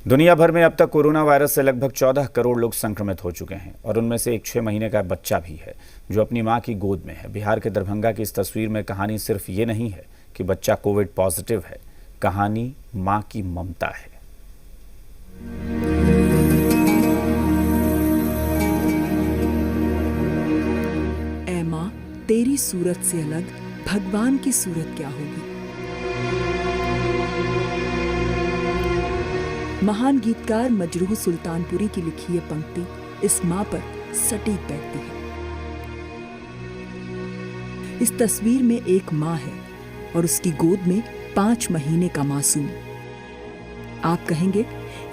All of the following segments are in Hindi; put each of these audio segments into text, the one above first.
दुनिया भर में अब तक कोरोना वायरस से लगभग 14 करोड़ लोग संक्रमित हो चुके हैं और उनमें से एक 6 महीने का बच्चा भी है जो अपनी मां की गोद में है। बिहार के दरभंगा की इस तस्वीर में कहानी सिर्फ ये नहीं है कि बच्चा कोविड पॉजिटिव है, कहानी मां की ममता है। ऐ मां, तेरी सूरत से अलग भगवान की सूरत क्या होगी। महान गीतकार मजरूह सुल्तानपुरी की लिखी ये पंक्ति इस मां पर सटीक बैठती है। इस तस्वीर में एक मां है और उसकी गोद में 5 महीने का मासूम। आप कहेंगे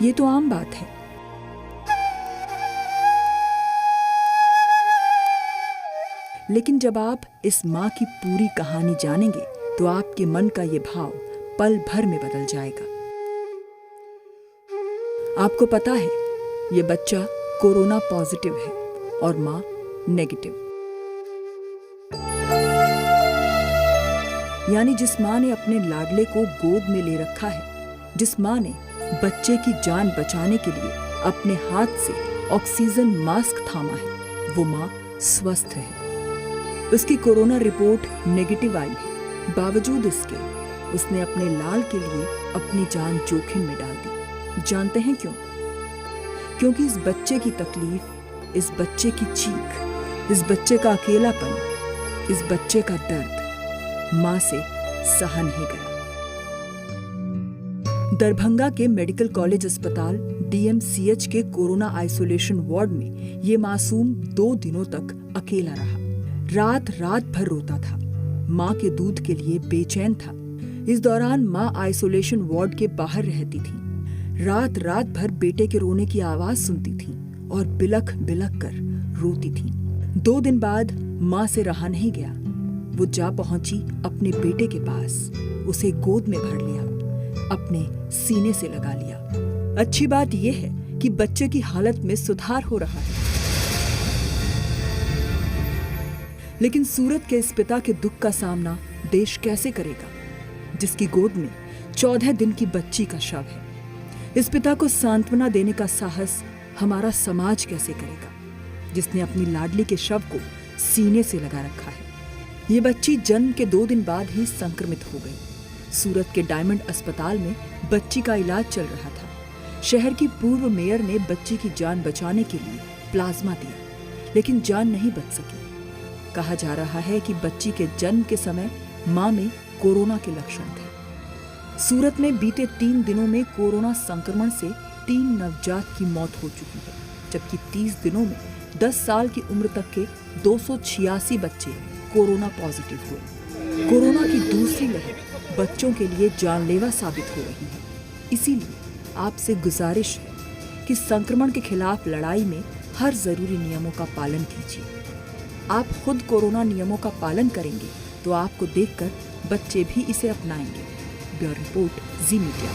ये तो आम बात है, लेकिन जब आप इस मां की पूरी कहानी जानेंगे तो आपके मन का ये भाव पल भर में बदल जाएगा। आपको पता है ये बच्चा कोरोना पॉजिटिव है और मां नेगेटिव। यानी जिस मां ने अपने लाडले को गोद में ले रखा है, जिस मां ने बच्चे की जान बचाने के लिए अपने हाथ से ऑक्सीजन मास्क थामा है, वो मां स्वस्थ है। उसकी कोरोना रिपोर्ट नेगेटिव आई है, बावजूद इसके उसने अपने लाल के लिए अपनी जान जोखिम में डाल दी। जानते हैं क्यों? क्योंकि इस बच्चे की तकलीफ, इस बच्चे की चीख, इस बच्चे का अकेलापन, इस बच्चे का दर्द मां से सहा नहीं गया। दरभंगा के मेडिकल कॉलेज अस्पताल DMCH के कोरोना आइसोलेशन वार्ड में ये मासूम 2 दिनों तक अकेला रहा। रात रात भर रोता था, मां के दूध के लिए बेचैन था। इस दौरान मां आइसोलेशन वार्ड के बाहर रहती थी। रात रात भर बेटे के रोने की आवाज सुनती थी और बिलख बिलख कर रोती थी। 2 दिन बाद मां से रहा नहीं गया। वो जा पहुंची अपने बेटे के पास, उसे गोद में भर लिया, अपने सीने से लगा लिया। अच्छी बात यह है कि बच्चे की हालत में सुधार हो रहा है। लेकिन सूरत के इस पिता के दुख का सामना देश कैसे करेगा, जिसकी गोद में 14 दिन की बच्ची का शव है। इस पिता को सांत्वना देने का साहस हमारा समाज कैसे करेगा, जिसने अपनी लाडली के शव को सीने से लगा रखा है। ये बच्ची जन्म के 2 दिन बाद ही संक्रमित हो गई। सूरत के डायमंड अस्पताल में बच्ची का इलाज चल रहा था। शहर की पूर्व मेयर ने बच्ची की जान बचाने के लिए प्लाज्मा दिया, लेकिन जान नहीं बच सकी। कहा जा रहा है कि बच्ची के जन्म के समय मां में कोरोना के लक्षण थे। सूरत में बीते 3 दिनों में कोरोना संक्रमण से 3 नवजात की मौत हो चुकी है, जबकि 30 दिनों में 10 साल की उम्र तक के 286 बच्चे कोरोना पॉजिटिव हुए। कोरोना की दूसरी लहर बच्चों के लिए जानलेवा साबित हो रही है। इसीलिए आपसे गुजारिश है कि संक्रमण के खिलाफ लड़ाई में हर जरूरी नियमों का पालन कीजिए। आप खुद कोरोना नियमों का पालन करेंगे तो आपको देखकर बच्चे भी इसे अपनाएंगे। ब्यूरो रिपोर्ट, जी मीडिया।